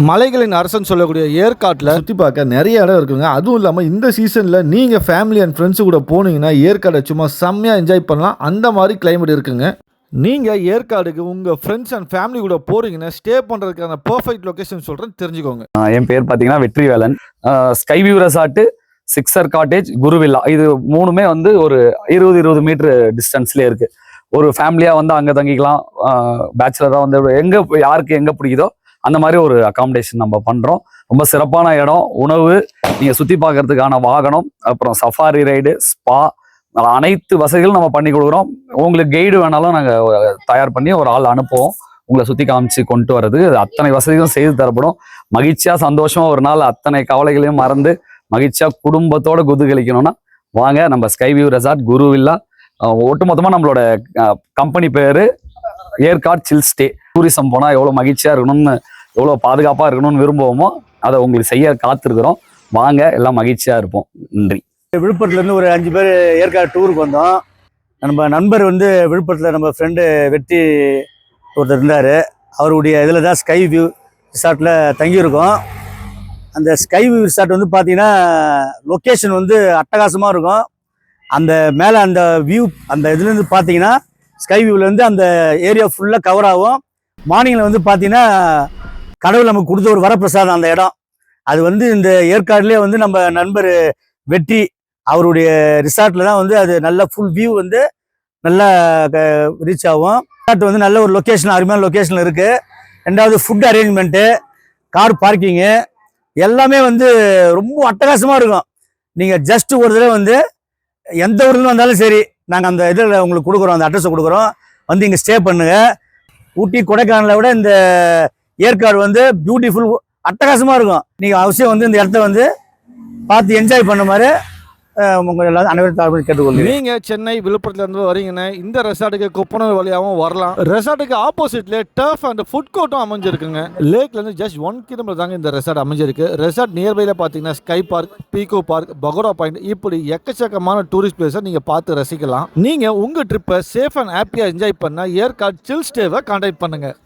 மலைகளின் அரசன் சொல்லக்கூடிய ஏற்காட்டில் சுற்றி பார்க்க நிறைய இடம் இருக்குங்க. அதுவும் இல்லாமல் இந்த சீசனில் நீங்கள் ஃபேமிலி அண்ட் ஃப்ரெண்ட்ஸு கூட போனீங்கன்னா ஏற்காடை சும்மா செம்மையாக என்ஜாய் பண்ணலாம். அந்த மாதிரி கிளைமேட் இருக்குங்க. நீங்கள் ஏற்காடுக்கு உங்கள் ஃப்ரெண்ட்ஸ் அண்ட் ஃபேமிலி கூட போகிறீங்கன்னா ஸ்டே பண்ணுறதுக்கான பர்ஃபெக்ட் லொக்கேஷன் சொல்கிறேன், தெரிஞ்சுக்கோங்க. என் பேர் பார்த்தீங்கன்னா Vetrivelan. Sky view resort, sixer cottage, Kuruvilla, இது மூணுமே வந்து ஒரு 20 மீட்டர் டிஸ்டன்ஸ்லேயே இருக்குது. ஒரு ஃபேமிலியாக வந்து அங்கே தங்கிக்கலாம். பேச்சுலராக வந்து யாருக்கு எங்கே பிடிக்குதோ அந்த மாதிரி ஒரு அகாமடேஷன் நம்ம பண்ணுறோம். ரொம்ப சிறப்பான இடம். உணவு, நீங்கள் சுற்றி பார்க்கறதுக்கான வாகனம், அப்புறம் சஃபாரி ரைடு, ஸ்பா, அனைத்து வசதிகளும் நம்ம பண்ணி கொடுக்குறோம். உங்களுக்கு கைடு வேணாலும் நாங்கள் தயார் பண்ணி ஒரு ஆள் அனுப்புவோம், உங்களை சுற்றி காமிச்சு கொண்டு வர்றது. அத்தனை வசதிகளும் செய்து தரப்படும். மகிழ்ச்சியாக சந்தோஷமாக ஒரு நாள் அத்தனை கவலைகளையும் மறந்து மகிழ்ச்சியாக குடும்பத்தோடு குதூகலிக்கணும்னா வாங்க, நம்ம ஸ்கை வியூ ரெசார்ட், குருவில்லா. ஒட்டுமொத்தமாக நம்மளோட கம்பெனி பேர் ஏற்காடு சில் ஸ்டே. டூரிசம் போனால் எவ்வளோ மகிழ்ச்சியாக இருக்கணும்னு, எவ்வளோ பாதுகாப்பாக இருக்கணும்னு விரும்புவோமோ அதை உங்களுக்கு செய்ய காத்திருக்கிறோம். வாங்க, எல்லாம் மகிழ்ச்சியாக இருப்போம். நன்றி. விழுப்புரத்துலேருந்து ஒரு 5 பேர் ஏற்காடு டூருக்கு வந்தோம். நம்ம நண்பர் வந்து விழுப்புரத்தில் நம்ம ஃப்ரெண்டு வெற்றி ஒருத்தர் இருந்தார். அவருடைய இதில் தான் ஸ்கை வியூ ரிசார்ட்டில் தங்கியிருக்கோம். அந்த ஸ்கை வியூ ரிசார்ட் வந்து பார்த்தீங்கன்னா லொக்கேஷன் வந்து அட்டகாசமாக இருக்கும். அந்த மேலே அந்த வியூ, அந்த இதுலேருந்து பார்த்தீங்கன்னா ஸ்கை வியூலேருந்து அந்த ஏரியா ஃபுல்லாக கவர் ஆகும். மார்னிங்கில் வந்து பார்த்தீங்கன்னா கடவுள் நமக்கு கொடுத்த ஒரு வரப்பிரசாதம் அந்த இடம். அது வந்து இந்த ஏற்காடுலேயே வந்து நம்ம நண்பர் வெற்றி அவருடைய ரிசார்ட்டில் தான் வந்து அது நல்ல ஃபுல் வியூ வந்து நல்லா ரீச் ஆகும். ரிசார்ட் வந்து நல்ல ஒரு லொக்கேஷன், அருமையான லொக்கேஷனில் இருக்குது. ரெண்டாவது ஃபுட் அரேஞ்ச்மெண்ட்டு, கார் பார்க்கிங்கு எல்லாமே வந்து ரொம்ப அட்டகாசமாக இருக்கும். நீங்கள் ஜஸ்ட் ஒரு தடவை வந்து எந்த ஊர்லேருந்து வந்தாலும் சரி, நாங்கள் அந்த இதில் உங்களுக்கு கொடுக்குறோம், அந்த அட்ரஸை கொடுக்குறோம், வந்து இங்கே ஸ்டே பண்ணுங்க. ஊட்டி கொடைக்கானலை விட இந்த ஏற்காடு வந்து பியூட்டிஃபுல், அட்டகாசமாக இருக்கும். நீங்கள் அவசியம் வந்து இந்த இடத்த வந்து பார்த்து என்ஜாய் பண்ண மாதிரி உங்கள் எல்லாரும் அனைவரும் கேட்டுக்கொள்ளுங்க. நீங்கள் சென்னை விழுப்புரத்துலேருந்து வரீங்கன்னா இந்த ரெசார்ட்டுக்கு கொப்பனூர் வழியாகவும் வரலாம். ரெசார்ட்டுக்கு ஆப்போசிட்ல டர்ஃப் அண்ட் ஃபுட் கோர்ட்டும் அமைஞ்சிருக்குங்க. லேக்லேருந்து ஜஸ்ட் 1 கிலோமீட்டர் தாங்க இந்த ரெசார்ட் அமைஞ்சிருக்கு. ரெசார்ட் நியர்பையில் பார்த்தீங்கன்னா ஸ்கை பார்க், பீகோ பார்க், பகோரா பாயிண்ட், இப்படி எக்கச்சக்கமான டூரிஸ்ட் பிளேஸை நீங்கள் பார்த்து ரசிக்கலாம். நீங்கள் உங்கள் ட்ரிப்பை சேஃப் அண்ட் ஹாப்பியாக என்ஜாய் பண்ண ஏற்காடு சில் ஸ்டேவை கான்டாக்ட் பண்ணுங்கள்.